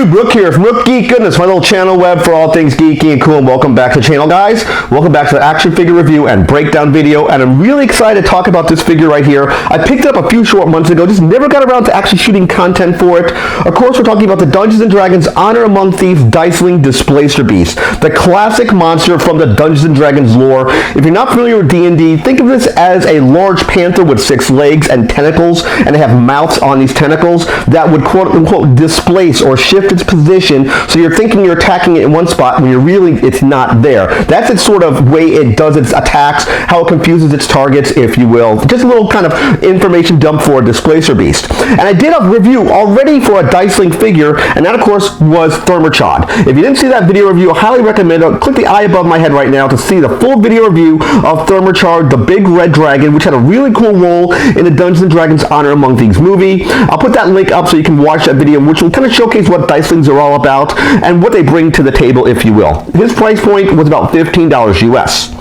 YouTube, Rook here from Rook Geek Goodness, my little channel web for all things geeky and cool, and welcome back to the channel, guys. Welcome back to the action figure review and breakdown video, and I'm really excited to talk about this figure right here. I picked it up a few short months ago, just never got around to actually shooting content for it. Of course, we're talking about the Dungeons & Dragons Honor Among Thieves Dicelings Displacer Beast, the classic monster from the Dungeons & Dragons lore. If you're not familiar with D&D, think of this as a large panther with 6 legs and tentacles, and they have mouths on these tentacles that would quote-unquote displace or shift its position, so you're thinking you're attacking it in one spot when it's not there. That's its sort of way it does its attacks, how it confuses its targets, if you will. Just a little kind of information dump for a Displacer Beast. And I did a review already for a Diceling figure, and that of course was Thermachod. If you didn't see that video review, I highly recommend it. Click the eye above my head right now to see the full video review of Thermachod, the big red dragon, which had a really cool role in the Dungeons & Dragons Honor Among Thieves movie. I'll put that link up so you can watch that video, which will kind of showcase what Dicelings are all about and what they bring to the table, if you will. His price point was about $15 US.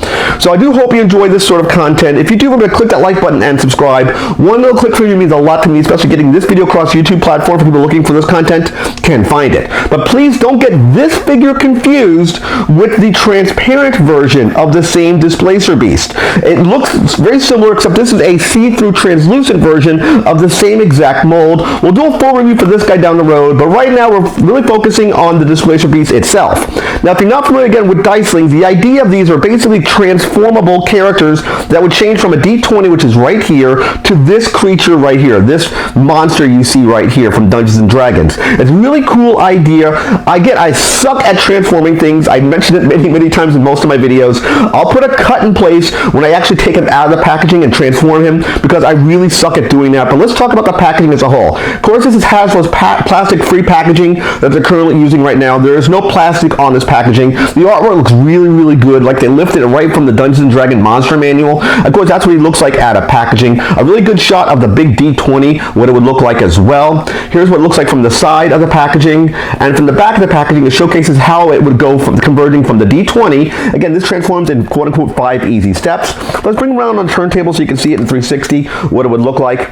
So I do hope you enjoy this sort of content. If you do, remember to click that like button and subscribe. One little click for you means a lot to me, especially getting this video across the YouTube platform for people looking for this content can find it. But please don't get this figure confused with the transparent version of the same Displacer Beast. It looks very similar, except this is a see-through translucent version of the same exact mold. We'll do a full review for this guy down the road, but right now we're really focusing on the Displacer Beast itself. Now, if you're not familiar again with Dicelings, the idea of these are basically transformable characters that would change from a D20, which is right here, to this creature right here, this monster you see right here from Dungeons & Dragons. It's a really cool idea. I suck at transforming things. I mentioned it many times in most of my videos. I'll put a cut in place when I actually take him out of the packaging and transform him, because I really suck at doing that. But let's talk about the packaging as a whole. Of course, this is Hasbro's plastic-free packaging that they're currently using right now. There is no plastic on this packaging. The artwork looks really good, like they lifted it right from the Dungeons & Dragons Monster Manual. Of course, that's what he looks like out of packaging. A really good shot of the big D20, what it would look like as well. Here's what it looks like from the side of the packaging, and from the back of the packaging, it showcases how it would go from converting from the D20. Again, this transforms in quote-unquote 5 easy steps. Let's bring him around on the turntable so you can see it in 360, what it would look like.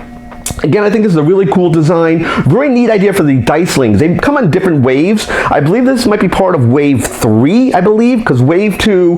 Again, I think this is a really cool design. Very neat idea for the Dicelings. They come on different waves. I believe this might be part of Wave 3, I believe, because Wave 2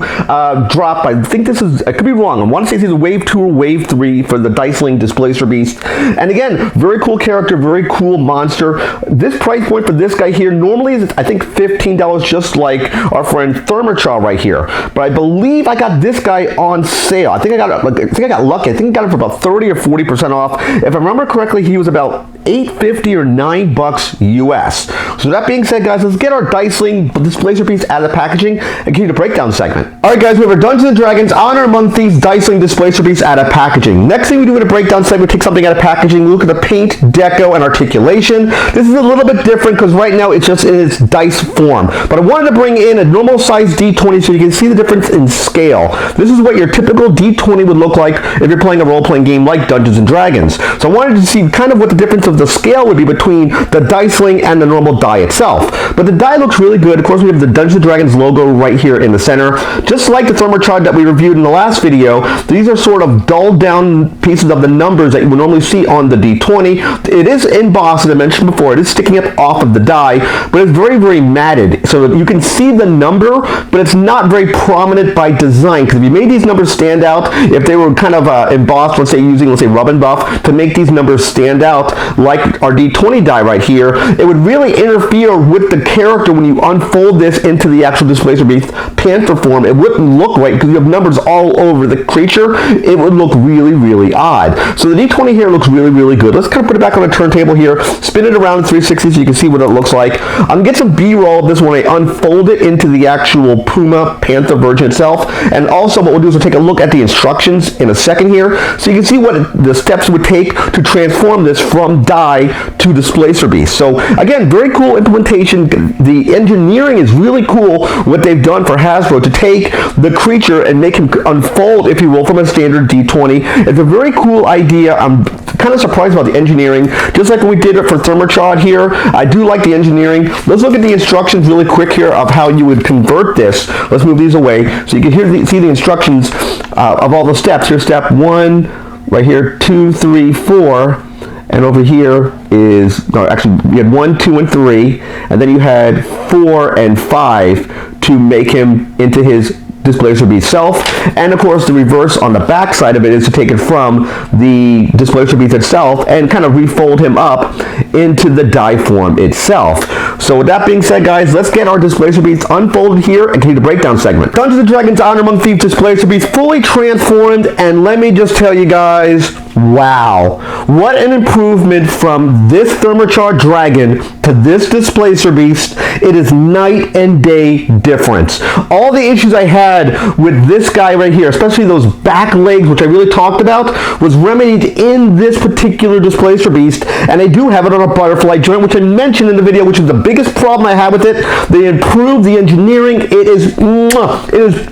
dropped. I think this is, I could be wrong. I want to say this is Wave 2 or Wave 3 for the Diceling Displacer Beast. And again, very cool character, very cool monster. This price point for this guy here normally is, I think, $15, just like our friend Thermachod right here. But I believe I got this guy on sale. I think I got lucky. I think I got it for about 30 or 40% off. If I remember correctly, he was about $8.50 or $9 US. So that being said, guys, let's get our Diceling Displacer Beast out of the packaging and continue the breakdown segment. Alright guys, we have our Dungeons & Dragons Honor Among Thieves Diceling Displacer Beast out of packaging. Next thing we do in a breakdown segment, take something out of packaging, look at the paint, deco, and articulation. This is a little bit different because right now it's just in its dice form. But I wanted to bring in a normal size D20 so you can see the difference in scale. This is what your typical D20 would look like if you're playing a role-playing game like Dungeons & Dragons. So I wanted to see kind of what the difference of the scale would be between the Diceling and the normal die itself. But the die looks really good. Of course, we have the Dungeons & Dragons logo right here in the center. Just like the Thermachod that we reviewed in the last video, these are sort of dulled down pieces of the numbers that you would normally see on the D20. It is embossed, as I mentioned before. It is sticking up off of the die, but it's very matted, so that you can see the number, but it's not very prominent by design, because if you made these numbers stand out, if they were kind of embossed, let's say using, rub and buff to make these numbers stand out, like our D20 die right here, it would really interfere with the character when you unfold this into the actual Displacer Beast panther form. It wouldn't look right because you have numbers all over the creature. It would look really odd. So the D20 here looks really good. Let's kind of put it back on a turntable here, spin it around in 360 so you can see what it looks like. I'm going to get some B-roll of this when I unfold it into the actual Puma Panther version itself. And also what we'll do is we'll take a look at the instructions in a second here so you can see what the steps would take to transform this from die to Displacer Beast. So again, very cool implementation. The engineering is really cool what they've done for Hasbro to take the creature and make him unfold, if you will, from a standard D20. It's a very cool idea. I'm kind of surprised about the engineering, just like we did it for Thermachod here. I do like the engineering. Let's look at the instructions really quick here of how you would convert this. Let's move these away so you can see the instructions of all the steps. Here's step 1, right here, 2, 3, 4. And over here is, no, actually, you had 1, 2, and 3, and then you had 4 and 5 to make him into his Displacer Beast self, and of course the reverse on the back side of it is to take it from the Displacer Beast itself and kind of refold him up into the die form itself. So with that being said, guys, let's get our Displacer Beast unfolded here and continue the breakdown segment. Dungeons & Dragons Honor Among Thieves Displacer Beast fully transformed, and let me just tell you guys, wow, what an improvement from this Thermocharged Dragon to this Displacer Beast. It is night and day difference. All the issues I had with this guy right here, especially those back legs, which I really talked about, was remedied in this particular Displacer Beast, and I do have it on a butterfly joint, which I mentioned in the video, which is the biggest problem I had with it. They improved the engineering. It is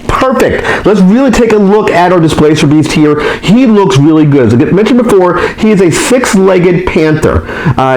perfect. Let's really take a look at our Displacer Beast here. He looks really good. As I mentioned before, he is a 6-legged panther.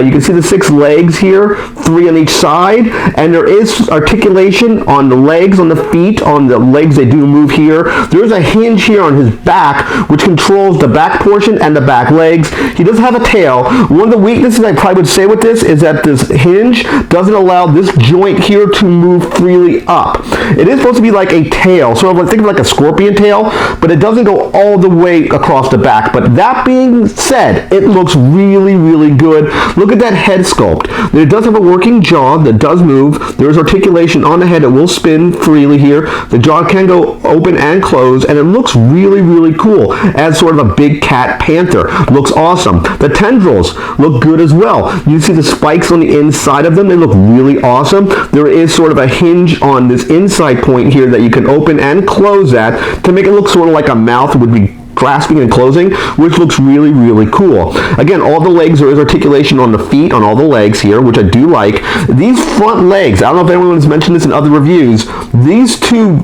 You can see the 6 legs here, 3 on each side, and there is articulation on the legs, on the feet, on the legs. They do move here. There's a hinge here on his back, which controls the back portion and the back legs. He does have a tail. One of the weaknesses I probably would say with this is that this hinge doesn't allow this joint here to move freely up. It is supposed to be like a tail, sort of like, think of like a scorpion tail, but it doesn't go all the way across the back. But that being said, it looks really, really good. Look at that head sculpt. It does have a working jaw that does move. There is articulation on the head. It will spin freely here. The jaw can go open and close, and it looks really, really cool as sort of a big cat panther. Looks awesome. The tendrils look good as well. You see the spikes on the inside of them. They look really awesome. There is sort of a hinge on this inside point here that you can open and close at to make it look sort of like a mouth would be grasping and closing, which looks really, really cool. Again, all the legs, there is articulation on the feet, on all the legs here, which I do like. These front legs, I don't know if anyone has mentioned this in other reviews, these two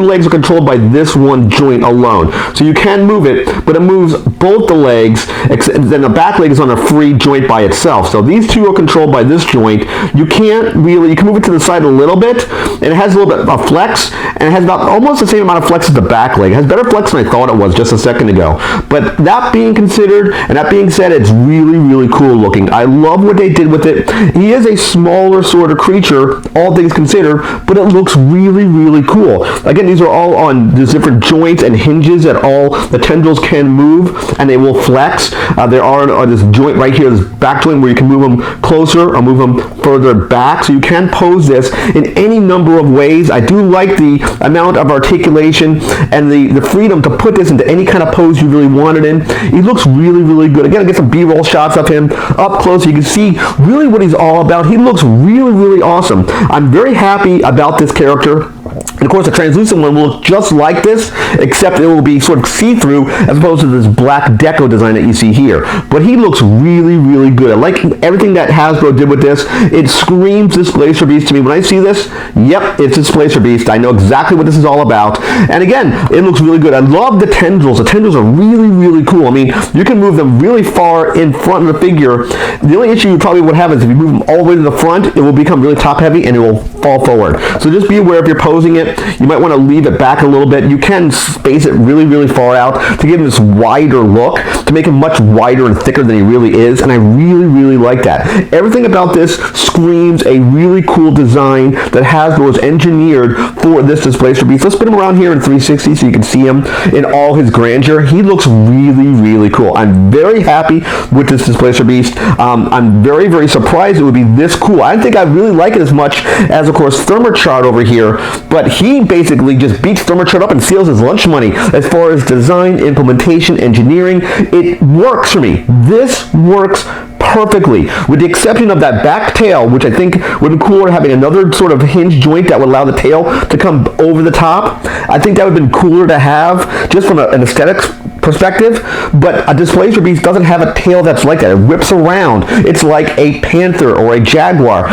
legs are controlled by this one joint alone. So you can move it, but it moves both the legs, then the back leg is on a free joint by itself. So these two are controlled by this joint. You can move it to the side a little bit, and it has a little bit of flex, and it has about almost the same amount of flex as the back leg. It has better flex than I thought it was just a second ago. But that being considered, and that being said, it's really, really cool looking. I love what they did with it. He is a smaller sort of creature, all things considered, but it looks really, really cool. Again, these are all on these different joints and hinges that all the tendrils can move, and they will flex. There are this joint right here, this back joint, where you can move them closer or move them further back. So you can pose this in any number of ways. I do like the amount of articulation and the freedom to put this into any kind of pose you really want it in. He looks really, really good. Again, I get some B-roll shots of him up close so you can see really what he's all about. He looks really, really awesome. I'm very happy about this character. And of course, the translucent one will look just like this, except it will be sort of see-through as opposed to this black deco design that you see here. But he looks really, really good. I like everything that Hasbro did with this. It screams Displacer Beast to me. When I see this, yep, it's Displacer Beast. I know exactly what this is all about. And again, it looks really good. I love the tendrils. The tendrils are really, really cool. I mean, you can move them really far in front of the figure. The only issue you probably would have is if you move them all the way to the front, it will become really top-heavy and it will fall forward. So just be aware if you're posing it, you might want to leave it back a little bit. You can space it really, really far out to give him this wider look, to make him much wider and thicker than he really is, and I really, really like that. Everything about this screams a really cool design that Hasbro was engineered for this Displacer Beast. Let's spin him around here in 360 so you can see him in all his grandeur. He looks really, really cool. I'm very happy with this Displacer Beast. I'm very, very surprised it would be this cool. I didn't think I'd really like it as much as, of course, Thermocharged over here, but he basically just beats Thermocharged up and steals his lunch money as far as design, implementation, engineering. It works for me. This works perfectly, with the exception of that back tail, which I think would be cooler, having another sort of hinge joint that would allow the tail to come over the top. I think that would have been cooler to have just from an aesthetics perspective, but a Displacer Beast doesn't have a tail that's like that. It whips around. It's like a panther or a jaguar.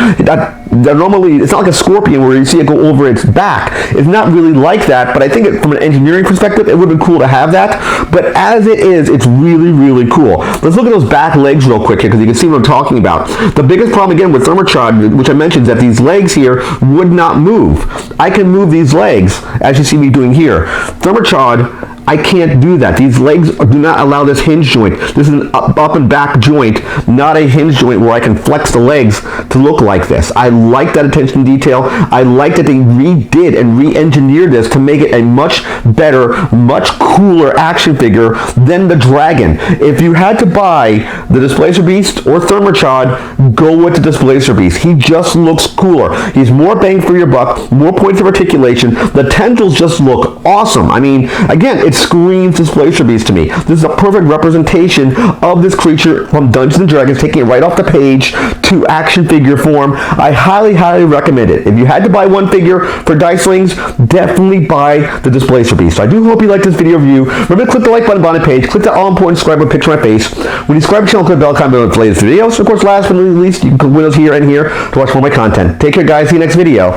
Normally, it's not like a scorpion where you see it go over its back. It's not really like that, but I think from an engineering perspective, it would have been cool to have that. But as it is, it's really, really cool. Let's look at those back legs real quick here, because you can see what I'm talking about. The biggest problem, again, with Thermocharged, which I mentioned, is that these legs here would not move. I can move these legs, as you see me doing here. Thermocharged I can't do that. These legs do not allow this hinge joint. This is an up and back joint, not a hinge joint where I can flex the legs to look like this. I like that attention to detail. I like that they redid and re-engineered this to make it a much better, much cooler action figure than the Dragon. If you had to buy the Displacer Beast or Thermachod, go with the Displacer Beast. He just looks cooler. He's more bang for your buck, more points of articulation. The tendrils just look awesome. I mean, again, it screams Displacer Beast to me. This is a perfect representation of this creature from Dungeons & Dragons, taking it right off the page to action figure form. I highly, highly recommend it. If you had to buy one figure for Dicelings, definitely buy the Displacer Beast. So I do hope you liked this video review. Remember to click the like button on the page, click that all-important subscribe button picture of my face. When you subscribe to the channel, click the bell icon below the latest videos. Of course, last but not least, you can click windows here and here to watch more of my content. Take care, guys. See you next video,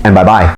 and bye-bye.